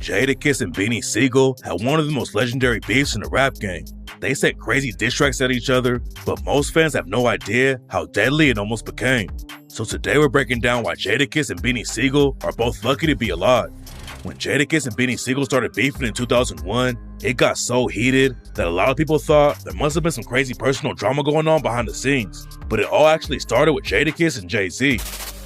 Jadakiss and Beanie Sigel had one of the most legendary beefs in the rap game. They sent crazy diss tracks at each other, but most fans have no idea how deadly it almost became. So today we're breaking down why Jadakiss and Beanie Sigel are both lucky to be alive. When Jadakiss and Beanie Sigel started beefing in 2001, it got so heated that a lot of people thought there must have been some crazy personal drama going on behind the scenes. But it all actually started with Jadakiss and Jay-Z.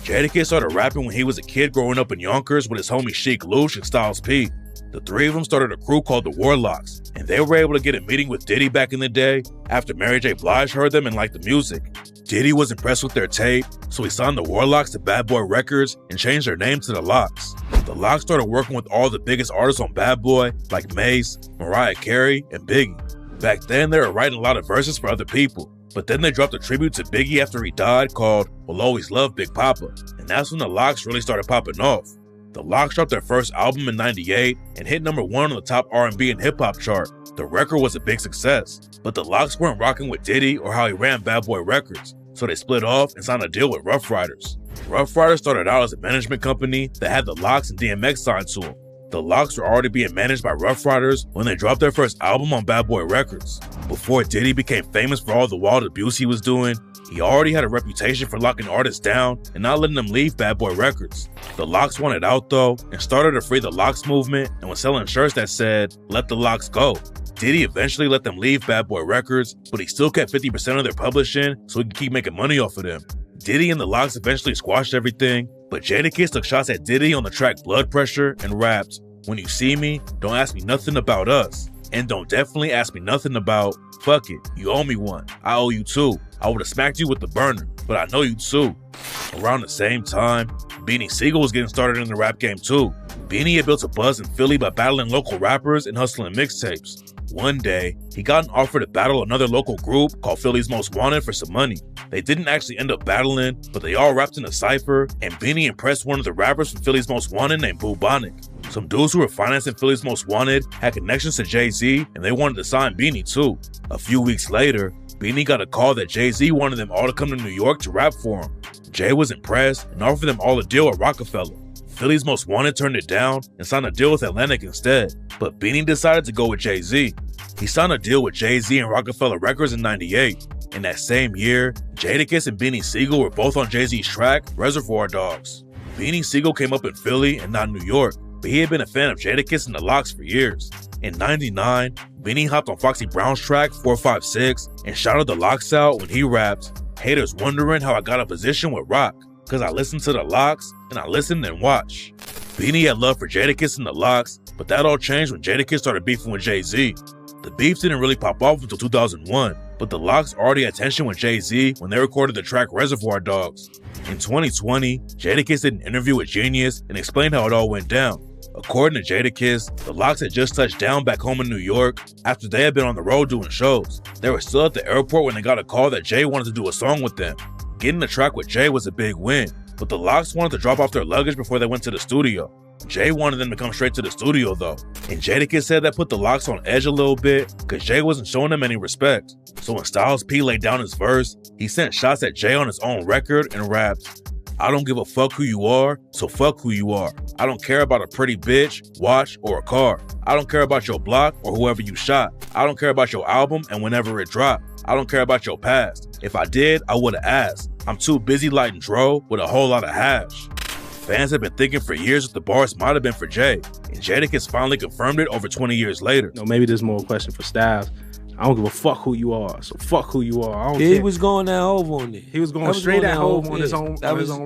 Jadakiss started rapping when he was a kid growing up in Yonkers with his homie Sheek Louch and Styles P. The three of them started a crew called the Warlocks, and they were able to get a meeting with Diddy back in the day after Mary J. Blige heard them and liked the music. Diddy was impressed with their tape, so he signed the Warlocks to Bad Boy Records and changed their name to the Locks. The Locks started working with all the biggest artists on Bad Boy, like Mace, Mariah Carey, and Biggie. Back then, they were writing a lot of verses for other people, but then they dropped a tribute to Biggie after he died called We'll Always Love Big Papa, and that's when the Locks really started popping off. The Locks dropped their first album in '98 and hit #1 on the top R&B and hip-hop chart. The record was a big success, but the Locks weren't rocking with Diddy or how he ran Bad Boy Records, so they split off and signed a deal with Rough Riders. Rough Riders started out as a management company that had the Locks and DMX signed to them. The Locks were already being managed by Rough Riders when they dropped their first album on Bad Boy Records. Before Diddy became famous for all the wild abuse he was doing, he already had a reputation for locking artists down and not letting them leave Bad Boy Records. The Locks wanted out though and started a Free the Locks movement and was selling shirts that said, "Let the Locks go." Diddy eventually let them leave Bad Boy Records, but he still kept 50% of their publishing so he could keep making money off of them. Diddy and the Locks eventually squashed everything, but Jadakiss took shots at Diddy on the track Blood Pressure and rapped, "When you see me, don't ask me nothing about us. And don't definitely ask me nothing about, fuck it, you owe me one, I owe you two. I would've smacked you with the burner, but I know you too." Around the same time, Beanie Sigel was getting started in the rap game too. Beanie had built a buzz in Philly by battling local rappers and hustling mixtapes. One day, he got an offer to battle another local group called Philly's Most Wanted for some money. They didn't actually end up battling, but they all rapped in a cypher, and Beanie impressed one of the rappers from Philly's Most Wanted named Bubonic. Some dudes who were financing Philly's Most Wanted had connections to Jay-Z, and they wanted to sign Beanie too. A few weeks later, Beanie got a call that Jay-Z wanted them all to come to New York to rap for him. Jay was impressed and offered them all a deal at Rockefeller. Philly's Most Wanted turned it down and signed a deal with Atlantic instead, but Beanie decided to go with Jay-Z. He signed a deal with Jay-Z and Rockefeller Records in '98. In that same year, Jadakiss and Beanie Sigel were both on Jay-Z's track, Reservoir Dogs. Beanie Sigel came up in Philly and not New York, but he had been a fan of Jadakiss and the Locks for years. In '99, Beanie hopped on Foxy Brown's track 456 and shouted the Locks out when he rapped, "Haters wondering how I got a position with Rock, cause I listened to the Locks and I listened and watch." Beanie had love for Jadakiss and the Locks, but that all changed when Jadakiss started beefing with Jay-Z. The beef didn't really pop off until 2001, but the Locks already had tension with Jay-Z when they recorded the track Reservoir Dogs. In 2020, Jadakiss did an interview with Genius and explained how it all went down. According to Jadakiss, the Locks had just touched down back home in New York after they had been on the road doing shows. They were still at the airport when they got a call that Jay wanted to do a song with them. Getting the track with Jay was a big win, but the Locks wanted to drop off their luggage before they went to the studio. Jay wanted them to come straight to the studio though, and Jadakiss said that put the Locks on edge a little bit cause Jay wasn't showing them any respect. So when Styles P laid down his verse, he sent shots at Jay on his own record and rapped, "I don't give a fuck who you are, so fuck who you are. I don't care about a pretty bitch, watch, or a car. I don't care about your block or whoever you shot. I don't care about your album and whenever it dropped. I don't care about your past. If I did, I would've asked. I'm too busy lighting dro with a whole lot of hash." Fans have been thinking for years that the bars might have been for Jay, and Jadakiss finally confirmed it over 20 years later. No, maybe there's more question for Styles. I don't give a fuck who you are, so fuck who you are. I don't care. He was going at Hov on it. He was going straight at Hov on his own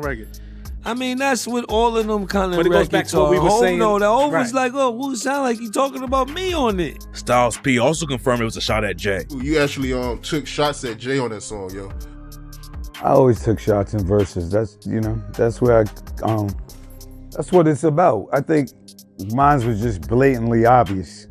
record. I mean, that's what all of them kind of but it goes back to what we were saying. No, the Hov was like, oh, who sound like he talking about me on it? Styles P also confirmed it was a shot at Jay. You actually took shots at Jay on that song, yo. I always took shots in verses. That's that's where that's what it's about. I think mine was just blatantly obvious.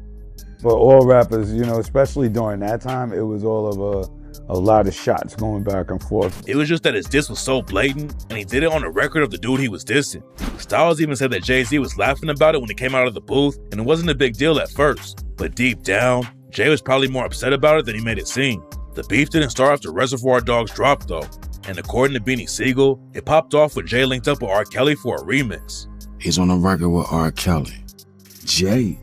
But all rappers, especially during that time, it was all of a lot of shots going back and forth. It was just that his diss was so blatant, and he did it on the record of the dude he was dissing. Styles even said that Jay-Z was laughing about it when he came out of the booth, and it wasn't a big deal at first. But deep down, Jay was probably more upset about it than he made it seem. The beef didn't start after Reservoir Dogs dropped though, and according to Beanie Sigel, it popped off when Jay linked up with R. Kelly for a remix. He's on a record with R. Kelly. Jay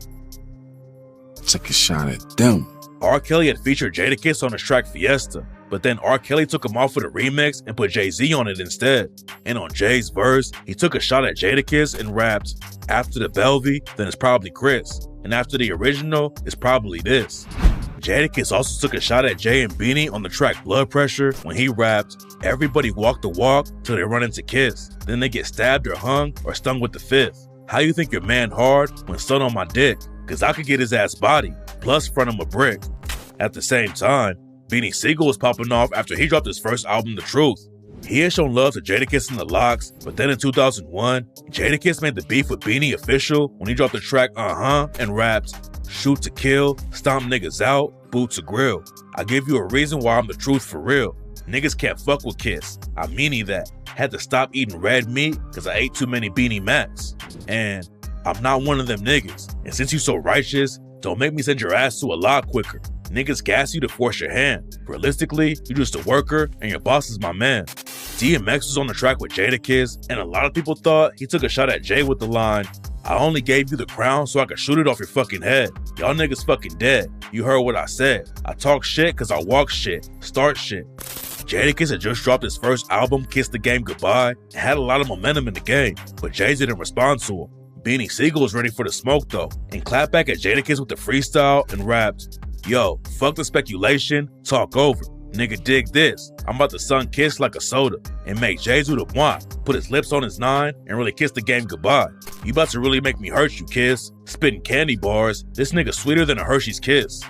took a shot at them. R. Kelly had featured Jadakiss on his track Fiesta, but then R. Kelly took him off with a remix and put Jay-Z on it instead. And on Jay's verse, he took a shot at Jadakiss and rapped, "After the Belvy, then it's probably Chris. And after the original, it's probably this." Jadakiss also took a shot at Jay and Beanie on the track Blood Pressure when he rapped, "Everybody walk the walk till they run into Kiss. Then they get stabbed or hung or stung with the fifth. How you think your man hard when son on my dick? Cause I could get his ass body, plus front him a brick." At the same time, Beanie Sigel was popping off after he dropped his first album, The Truth. He had shown love to Jadakiss and the Lox, but then in 2001, Jadakiss made the beef with Beanie official when he dropped the track and rapped, "Shoot to kill, stomp niggas out, boot to grill. I give you a reason why I'm the truth for real. Niggas can't fuck with Kiss. I meanie that. Had to stop eating red meat cause I ate too many Beanie Macs. And I'm not one of them niggas. And since you so righteous, don't make me send your ass to a lot quicker. Niggas gas you to force your hand. Realistically, you just a worker and your boss is my man." DMX was on the track with Jadakiss, and a lot of people thought he took a shot at Jay with the line, "I only gave you the crown so I could shoot it off your fucking head. Y'all niggas fucking dead. You heard what I said. I talk shit cause I walk shit, start shit." Jadakiss had just dropped his first album, Kiss the Game Goodbye, and had a lot of momentum in the game, but Jay didn't respond to him. Beanie Sigel was ready for the smoke though, and clapped back at Jadakiss with the freestyle and rapped, "Yo, fuck the speculation, talk over. Nigga dig this, I'm about to sun Kiss like a soda, and make Jay do the moi, put his lips on his 9, and really kiss the game goodbye. You about to really make me hurt you, Kiss. Spitting candy bars, this nigga sweeter than a Hershey's Kiss."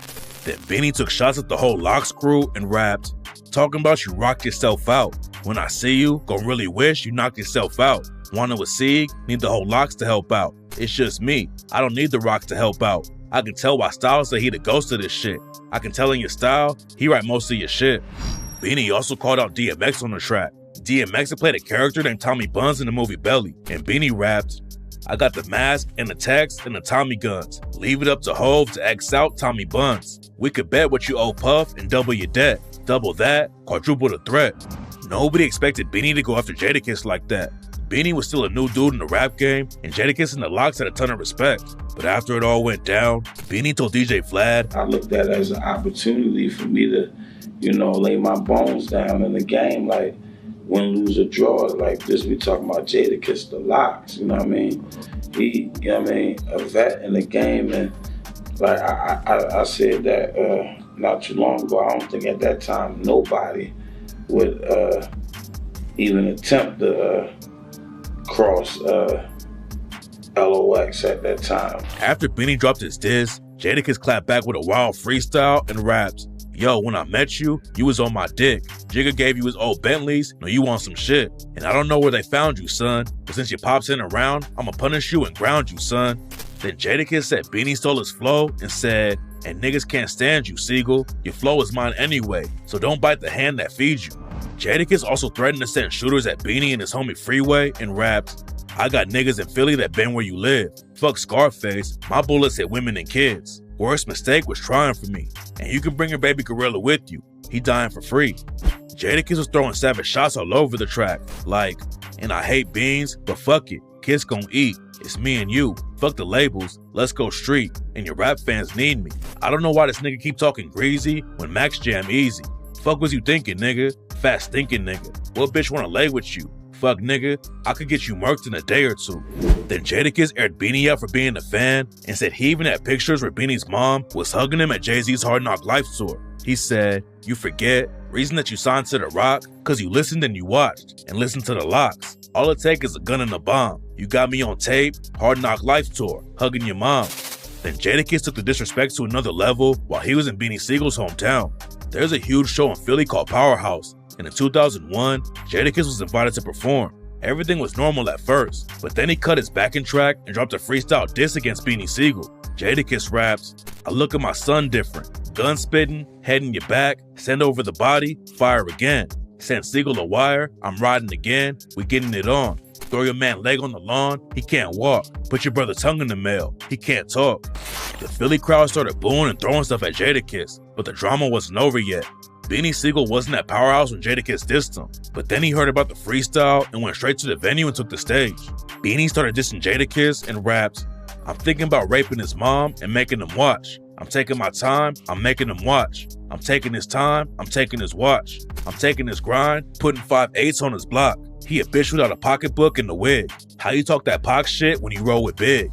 Then Beanie took shots at the whole Lox crew and rapped, "Talking about you rocked yourself out. When I see you, gon' really wish you knocked yourself out. Wanna with Sieg, need the whole Lox to help out. It's just me, I don't need the Rock to help out. I can tell by style say he the ghost of this shit. I can tell in your style, he write most of your shit." Beanie also called out DMX on the track. DMX had played a character named Tommy Buns in the movie Belly, and Beanie rapped, "I got the mask and the text and the Tommy guns. Leave it up to Hove to X out Tommy Buns. We could bet what you owe Puff and double your debt. Double that, quadruple the threat." Nobody expected Beanie to go after Jadakiss like that. Beanie was still a new dude in the rap game, and Jadakiss and the Lox had a ton of respect. But after it all went down, Beanie told DJ Vlad, "I looked at it as an opportunity for me to, lay my bones down in the game, like win, lose, or draw. Like this, we talking about Jadakiss, the Lox, you know what I mean? He, a vet in the game, and like I said that not too long ago. I don't think at that time nobody would even attempt to cross LOX at that time." After Beanie dropped his diss, Jadakiss clapped back with a wild freestyle and rapped, "Yo, when I met you, you was on my dick. Jigga gave you his old Bentleys, no you want some shit. And I don't know where they found you, son, but since your pops ain't around, I'ma punish you and ground you, son." Then Jadakiss said Beanie stole his flow and said, "And niggas can't stand you, Sigel. Your flow is mine anyway, so don't bite the hand that feeds you." Jadakiss also threatened to send shooters at Beanie and his homie Freeway and rapped, "I got niggas in Philly that been where you live. Fuck Scarface, my bullets hit women and kids. Worst mistake was trying for me. And you can bring your baby gorilla with you. He dying for free." Jadakiss was throwing savage shots all over the track, like, "And I hate beans, but fuck it, kids gon' eat. It's me and you. Fuck the labels, let's go street. And your rap fans need me. I don't know why this nigga keep talking greasy when Max Jam easy. Fuck was you thinking, nigga? Fat stinking nigga. What bitch wanna lay with you? Fuck nigga, I could get you murked in a day or two." Then Jadakiss aired Beanie out for being a fan and said he even had pictures where Beanie's mom was hugging him at Jay-Z's Hard Knock Life tour. He said, "You forget, reason that you signed to The Rock, cause you listened and you watched, and listened to the Lox. All it take is a gun and a bomb. You got me on tape, Hard Knock Life tour, hugging your mom." Then Jadakiss took the disrespect to another level while he was in Beanie Sigel's hometown. There's a huge show in Philly called Powerhouse, and in 2001, Jadakiss was invited to perform. Everything was normal at first, but then he cut his backing track and dropped a freestyle diss against Beanie Sigel. Jadakiss raps, "I look at my son different. Gun spitting, head in your back, send over the body, fire again. Send Sigel a wire, I'm riding again, we getting it on. Throw your man leg on the lawn, he can't walk. Put your brother tongue in the mail, he can't talk." The Philly crowd started booing and throwing stuff at Jadakiss, but the drama wasn't over yet. Beanie Sigel wasn't at Powerhouse when Jadakiss dissed him, but then he heard about the freestyle and went straight to the venue and took the stage. Beanie started dissing Jadakiss and rapped, I'm thinking about raping his mom and making him watch. I'm taking my time, I'm making him watch. I'm taking his time, I'm taking his watch. I'm taking his grind, putting 5/8 on his block. He a bitch without a pocketbook and a wig. How you talk that Pac shit when you roll with Big?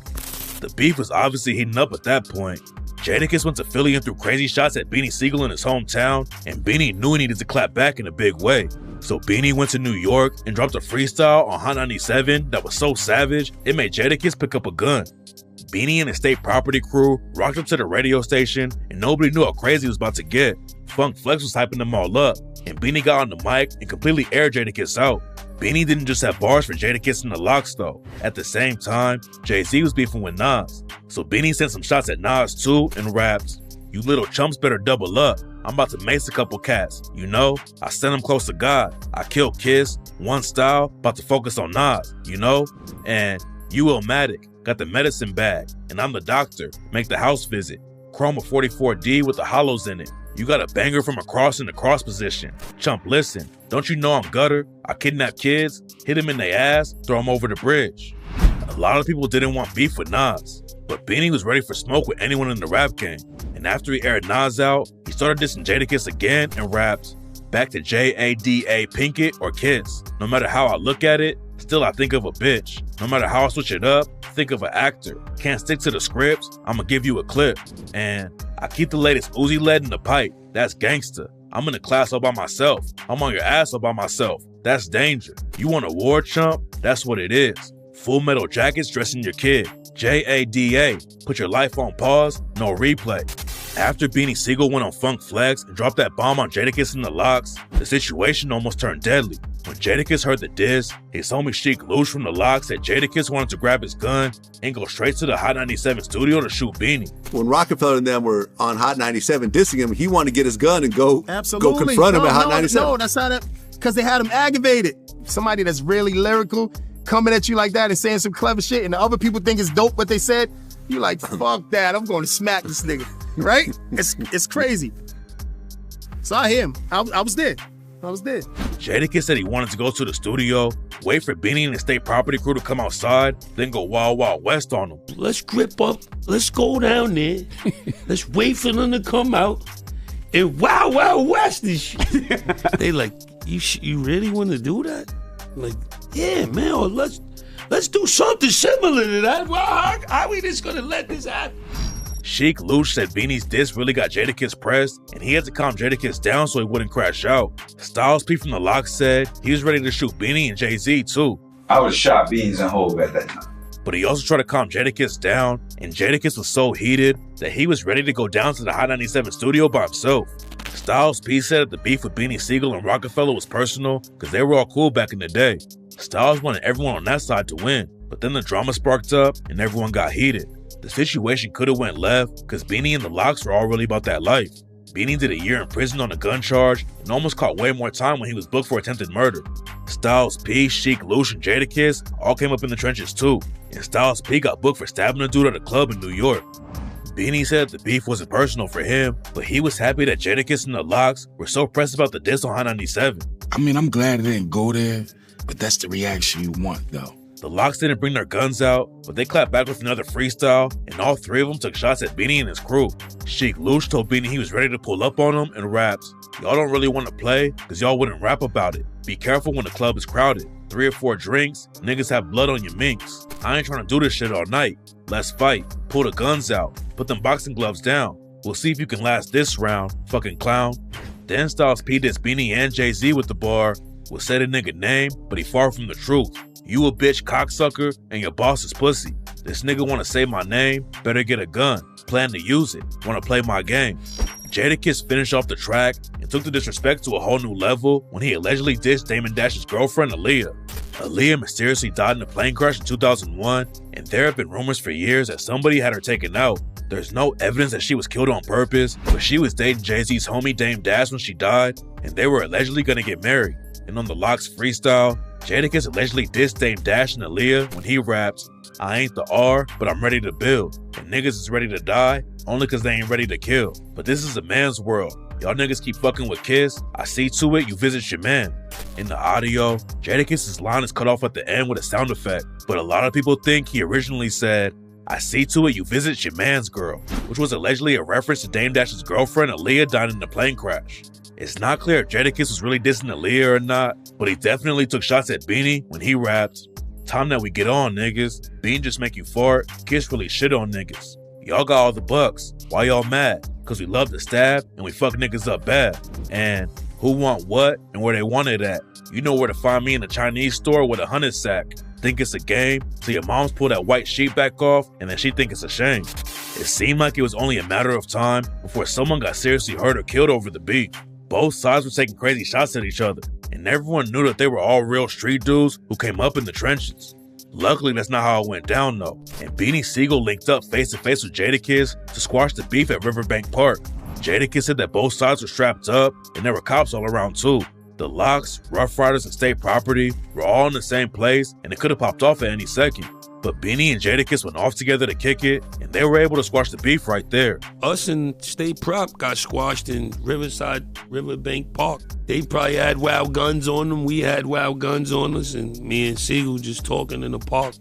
The beef was obviously heating up at that point. Jadakiss went to Philly and threw crazy shots at Beanie Sigel in his hometown, and Beanie knew he needed to clap back in a big way. So Beanie went to New York and dropped a freestyle on Hot 97 that was so savage, it made Jadakiss pick up a gun. Beanie and his state property crew rocked up to the radio station, and nobody knew how crazy he was about to get. Funk Flex was hyping them all up, and Beanie got on the mic and completely aired Jadakiss out. Beanie didn't just have bars for Jadakiss and the Lox though. At the same time, Jay-Z was beefing with Nas, so Beanie sent some shots at Nas too and raps, "You little chumps better double up. I'm about to mace a couple cats. You know, I sent them close to God. I killed Kiss, One Style, about to focus on Nas, you know? And you Illmatic, got the medicine bag, and I'm the doctor, make the house visit. Chroma 44D with the hollows in it. You got a banger from across in the cross position. Chump, listen, don't you know I'm gutter? I kidnap kids, hit them in their ass, throw them over the bridge." A lot of people didn't want beef with Nas, but Beanie was ready for smoke with anyone in the rap game. And after he aired Nas out, he started dissing Jadakiss again and raps, "Back to Jada Pinkett or Kiss. No matter how I look at it, still I think of a bitch. No matter how I switch it up, think of an actor. Can't stick to the scripts, I'ma give you a clip. And I keep the latest Uzi lead in the pipe, that's gangsta. I'm in a class all by myself. I'm on your ass all by myself, that's danger. You want a war, chump? That's what it is. Full Metal Jackets dressing your kid. Jada, put your life on pause, no replay." After Beanie Sigel went on Funk Flex and dropped that bomb on Jadakiss and the Lox, the situation almost turned deadly. When Jadakiss heard the diss, his homie Sheek Louch from the Lox said Jadakiss wanted to grab his gun and go straight to the Hot 97 studio to shoot Beanie. When Rockefeller and them were on Hot 97 dissing him, he wanted to get his gun and go confront him at Hot 97. No, that's not it. Because they had him aggravated. Somebody that's really lyrical coming at you like that and saying some clever shit, and the other people think it's dope what they said, you like, fuck that, I'm going to smack this nigga, right? It's crazy. So I hear him. I was there. Jadakiss said he wanted to go to the studio, wait for Beanie and the state property crew to come outside, then go Wild Wild West on him. Let's grip up. Let's go down there. Let's wait for them to come out and Wild Wild West this shit. They like, you really want to do that? I'm like, yeah, man. Or let's do something similar to that. Well, how we just gonna let this happen? Sheek Louch said Beanie's diss really got Jadakiss pressed, and he had to calm Jadakiss down so he wouldn't crash out. Styles P from the Lox said he was ready to shoot Beanie and Jay-Z too. I would have shot Beans and Hove at that time. But he also tried to calm Jadakiss down, and Jadakiss was so heated that he was ready to go down to the Hot 97 studio by himself. Styles P said that the beef with Beanie Sigel and Rockefeller was personal because they were all cool back in the day. Styles wanted everyone on that side to win, but then the drama sparked up and everyone got heated. The situation could have went left because Beanie and the Lox were all really about that life. Beanie did a year in prison on a gun charge and almost caught way more time when he was booked for attempted murder. Styles P, Sheek Louch, and Jadakiss all came up in the trenches too, and Styles P got booked for stabbing a dude at a club in New York. Beanie said the beef wasn't personal for him, but he was happy that Jadakiss and the Lox were so pressed about the diss on Hot 97. I mean, I'm glad it didn't go there, but that's the reaction you want, though. The Lox didn't bring their guns out, but they clapped back with another freestyle, and all three of them took shots at Beanie and his crew. Sheek Louch told Beanie he was ready to pull up on him and raps, "Y'all don't really want to play, cause y'all wouldn't rap about it. Be careful when the club is crowded. 3 or 4 drinks, niggas have blood on your minks. I ain't trying to do this shit all night. Let's fight. Pull the guns out. Put them boxing gloves down. We'll see if you can last this round, fucking clown." Then Styles P dissed Beanie and Jay-Z with the bar, "We'll say the nigga name, but he far from the truth. You a bitch cocksucker and your boss is pussy. This nigga wanna say my name, better get a gun. Plan to use it, wanna play my game." Jadakiss finished off the track and took the disrespect to a whole new level when he allegedly dissed Damon Dash's girlfriend, Aaliyah. Aaliyah mysteriously died in a plane crash in 2001, and there have been rumors for years that somebody had her taken out. There's no evidence that she was killed on purpose, but she was dating Jay-Z's homie Dame Dash when she died, and they were allegedly gonna get married. And on the Lox freestyle, Jadakiss allegedly dissed Dame Dash and Aaliyah when he raps, "I ain't the R, but I'm ready to build. And niggas is ready to die, only cause they ain't ready to kill. But this is a man's world. Y'all niggas keep fucking with Kiss, I see to it you visit your man." In the audio, Jadakiss's line is cut off at the end with a sound effect, but a lot of people think he originally said, I see to it you visit your man's girl, which was allegedly a reference to Dame Dash's girlfriend Aaliyah dying in the plane crash. It's not clear if Jadakiss was really dissing Aaliyah or not, but he definitely took shots at Beanie when he rapped, "Time that we get on, niggas. Bean just make you fart. Kiss really shit on niggas. Y'all got all the bucks. Why y'all mad? Cause we love to stab and we fuck niggas up bad. And who want what and where they want it at. You know where to find me in the Chinese store with a 100 sack. Think it's a game, so your mom's pull that white sheet back off and then she think it's a shame." It seemed like it was only a matter of time before someone got seriously hurt or killed over the beef. Both sides were taking crazy shots at each other, and everyone knew that they were all real street dudes who came up in the trenches. Luckily, that's not how it went down though, and Beanie Sigel linked up face to face with Jadakiss to squash the beef at Riverbank Park. Jadakiss said that both sides were strapped up, and there were cops all around too. The Locks, Rough Riders, and State Property were all in the same place, and it could have popped off at any second. But Beanie and Jadakiss went off together to kick it, and they were able to squash the beef right there. Us and State Prop got squashed in Riverbank Park. They probably had wild guns on them. We had wild guns on us, and me and Sigel just talking in the park.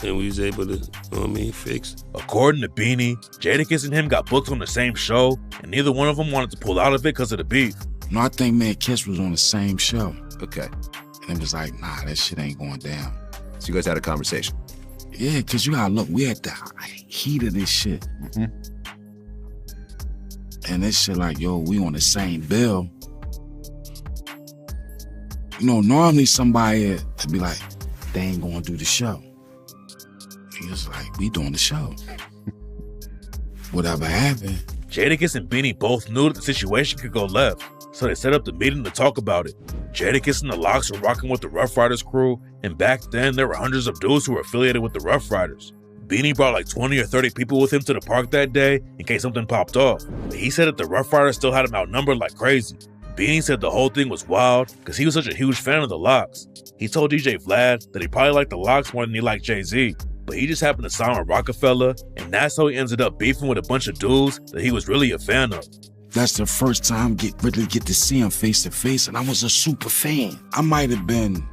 And we was able to, fix. According to Beanie, Jadakiss and him got booked on the same show, and neither one of them wanted to pull out of it because of the beef. No, I think me and Kiss was on the same show. Okay. And it was like, nah, that shit ain't going down. So you guys had a conversation? Yeah, because you gotta look, we had the heat of this shit. And this shit like, yo, we on the same bill. You know, normally somebody would be like, they ain't gonna do the show. He was like, we doing the show. Whatever happened. Jadakiss and Beanie both knew that the situation could go left, so they set up the meeting to talk about it. Jadakiss and the Locks were rocking with the Rough Riders crew, and back then there were hundreds of dudes who were affiliated with the Rough Riders. Beanie brought like 20 or 30 people with him to the park that day in case something popped off, but he said that the Rough Riders still had him outnumbered like crazy. Beanie said the whole thing was wild because he was such a huge fan of the Locks. He told DJ Vlad that he probably liked the Locks more than he liked Jay-Z, but he just happened to sign with Rockefeller, and that's how he ended up beefing with a bunch of dudes that he was really a fan of. That's the first time really get to see him face to face, and I was a super fan. I might have been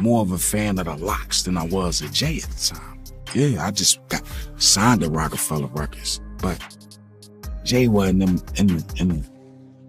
more of a fan of the Locks than I was of Jay at the time. Yeah, I just got signed to Rockefeller Records, but Jay wasn't in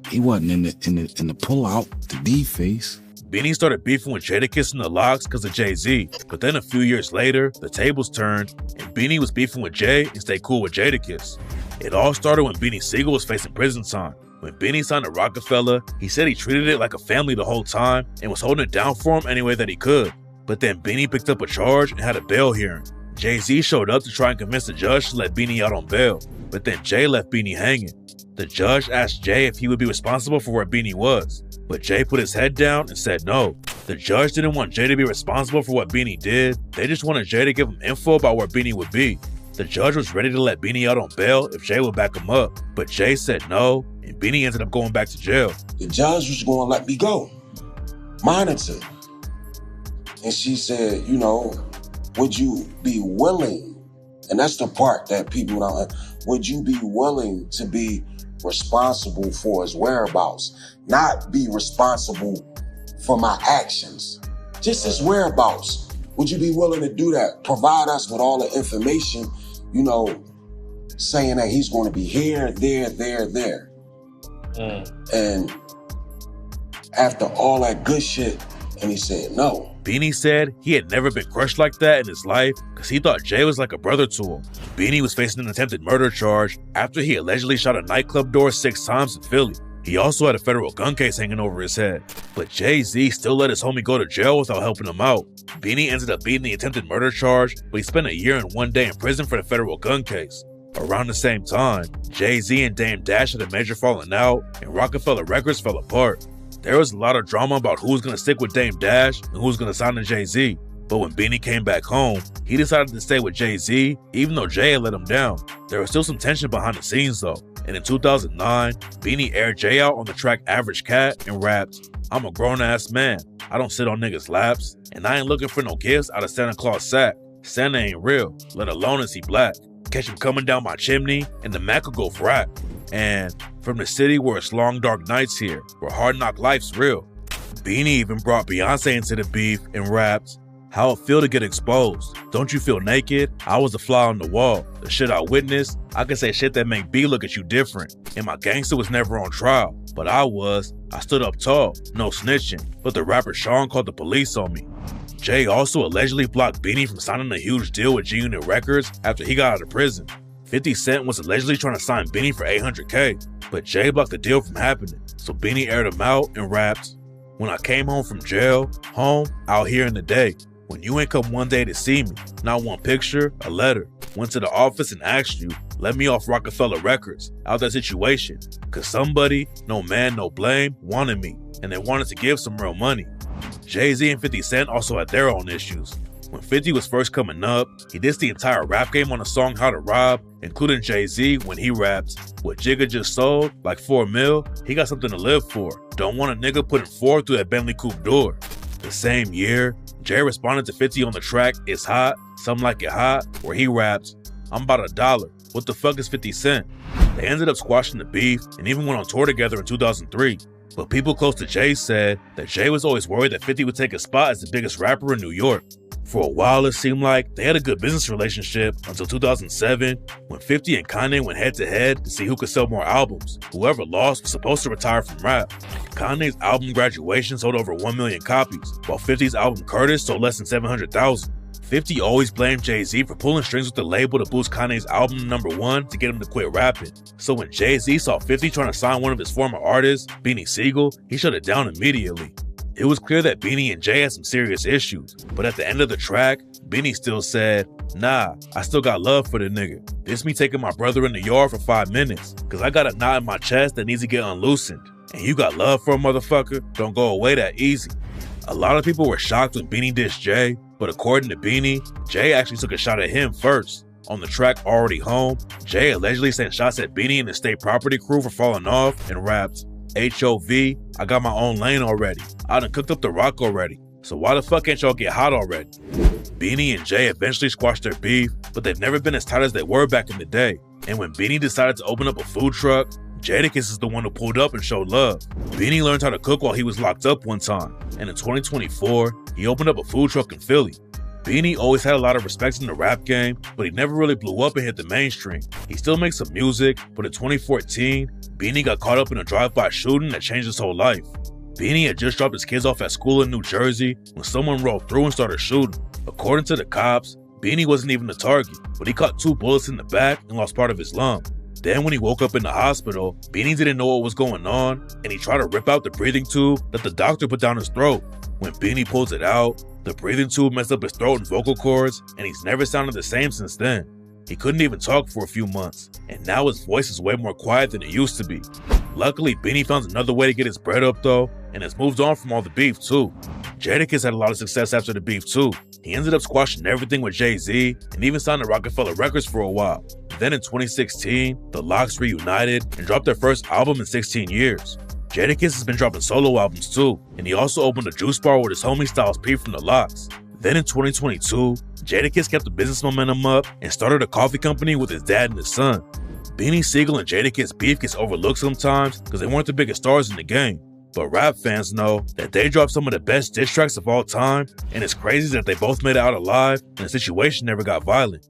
the pull-out, the D-face. Beanie started beefing with Jadakiss and the Locks because of Jay-Z, but then a few years later, the tables turned, and Beanie was beefing with Jay and stayed cool with Jadakiss. It all started when Beanie Sigel was facing prison time. When Beanie signed to Rockefeller, he said he treated it like a family the whole time and was holding it down for him any way that he could. But then Beanie picked up a charge and had a bail hearing. Jay-Z showed up to try and convince the judge to let Beanie out on bail, but then Jay left Beanie hanging. The judge asked Jay if he would be responsible for where Beanie was, but Jay put his head down and said no. The judge didn't want Jay to be responsible for what Beanie did. They just wanted Jay to give him info about where Beanie would be. The judge was ready to let Beanie out on bail if Jay would back him up, but Jay said no, and Beanie ended up going back to jail. The judge was going to let me go, monitor. And she said, you know, would you be willing, and that's the part that people don't, would you be willing to be responsible for his whereabouts, not be responsible for my actions, just his whereabouts? Would you be willing to do that? Provide us with all the information, you know, saying that he's going to be here, there. And after all that good shit, and he said no. Beanie said he had never been crushed like that in his life because he thought Jay was like a brother to him. Beanie was facing an attempted murder charge after he allegedly shot a nightclub door 6 times in Philly. He also had a federal gun case hanging over his head, but Jay-Z still let his homie go to jail without helping him out. Beanie ended up beating the attempted murder charge, but he spent a year and 1 day in prison for the federal gun case. Around the same time, Jay-Z and Dame Dash had a major falling out, and Rockefeller Records fell apart. There was a lot of drama about who was going to stick with Dame Dash and who was going to sign to Jay-Z, but when Beanie came back home, he decided to stay with Jay-Z, even though Jay had let him down. There was still some tension behind the scenes though, and in 2009, Beanie aired Jay out on the track Average Cat and rapped, "I'm a grown-ass man, I don't sit on niggas' laps, and I ain't looking for no gifts out of Santa Claus sack. Santa ain't real, let alone is he black. Catch him coming down my chimney, and the Mac will go frat. And from the city where it's long dark nights here, where hard knock life's real." Beanie even brought Beyonce into the beef and rapped, How it feel to get exposed? Don't you feel naked? I was a fly on the wall. The shit I witnessed, I can say shit that make B look at you different. And my gangster was never on trial, but I was. I stood up tall, no snitching. But the rapper Sean called the police on me. Jay also allegedly blocked Beanie from signing a huge deal with G-Unit Records after he got out of prison. 50 Cent was allegedly trying to sign Beanie for $800K, but Jay blocked the deal from happening. So Beanie aired him out and rapped, "When I came home from jail, home, out here in the day. When you ain't come one day to see me, not one picture, a letter. Went to the office and asked you, let me off Rockefeller Records, out that situation. Cause somebody, no man, no blame, wanted me, and they wanted to give some real money." Jay-Z and 50 Cent also had their own issues. When 50 was first coming up, he dissed the entire rap game on the song How to Rob, including Jay-Z when he raps, "What Jigga just sold, like 4 mil, he got something to live for. Don't want a nigga putting 4 through that Bentley coupe door." The same year, Jay responded to 50 on the track It's Hot, Some Like It Hot, where he raps, "I'm about $1. What the fuck is 50 Cent?" They ended up squashing the beef and even went on tour together in 2003. But people close to Jay said that Jay was always worried that 50 would take a spot as the biggest rapper in New York. For a while, it seemed like they had a good business relationship until 2007, when 50 and Kanye went head-to-head to see who could sell more albums. Whoever lost was supposed to retire from rap. Kanye's album Graduation sold over 1 million copies, while 50's album Curtis sold less than 700,000. 50 always blamed Jay-Z for pulling strings with the label to boost Kanye's album to #1 to get him to quit rapping. So when Jay-Z saw 50 trying to sign one of his former artists, Beanie Sigel, he shut it down immediately. It was clear that Beanie and Jay had some serious issues, but at the end of the track, Beanie still said, "Nah, I still got love for the nigga. This me taking my brother in the yard for 5 minutes, cause I got a knot in my chest that needs to get unloosened. And you got love for a motherfucker? Don't go away that easy." A lot of people were shocked when Beanie dissed Jay, but according to Beanie, Jay actually took a shot at him first. On the track Already Home, Jay allegedly sent shots at Beanie and the State Property crew for falling off and rapped, "HOV, I got my own lane already. I done cooked up the rock already. So why the fuck ain't y'all get hot already?" Beanie and Jay eventually squashed their beef, but they've never been as tight as they were back in the day. And when Beanie decided to open up a food truck, Jadakiss is the one who pulled up and showed love. Beanie learned how to cook while he was locked up one time, and in 2024, he opened up a food truck in Philly. Beanie always had a lot of respect in the rap game, but he never really blew up and hit the mainstream. He still makes some music, but in 2014, Beanie got caught up in a drive-by shooting that changed his whole life. Beanie had just dropped his kids off at school in New Jersey when someone rolled through and started shooting. According to the cops, Beanie wasn't even the target, but he caught 2 bullets in the back and lost part of his lung. Then when he woke up in the hospital, Beanie didn't know what was going on, and he tried to rip out the breathing tube that the doctor put down his throat. When Beanie pulls it out, the breathing tube messed up his throat and vocal cords, and he's never sounded the same since then. He couldn't even talk for a few months, and now his voice is way more quiet than it used to be. Luckily, Beanie found another way to get his bread up though, and has moved on from all the beef too. Jadakiss had a lot of success after the beef too. He ended up squashing everything with Jay-Z, and even signed to Rockefeller Records for a while. Then in 2016, the Lox reunited and dropped their first album in 16 years. Jadakiss has been dropping solo albums too, and he also opened a juice bar with his homie Styles P from the Lox. Then in 2022, Jadakiss kept the business momentum up and started a coffee company with his dad and his son. Beanie Sigel and Jadakiss beef gets overlooked sometimes because they weren't the biggest stars in the game. But rap fans know that they dropped some of the best diss tracks of all time, and it's crazy that they both made it out alive and the situation never got violent.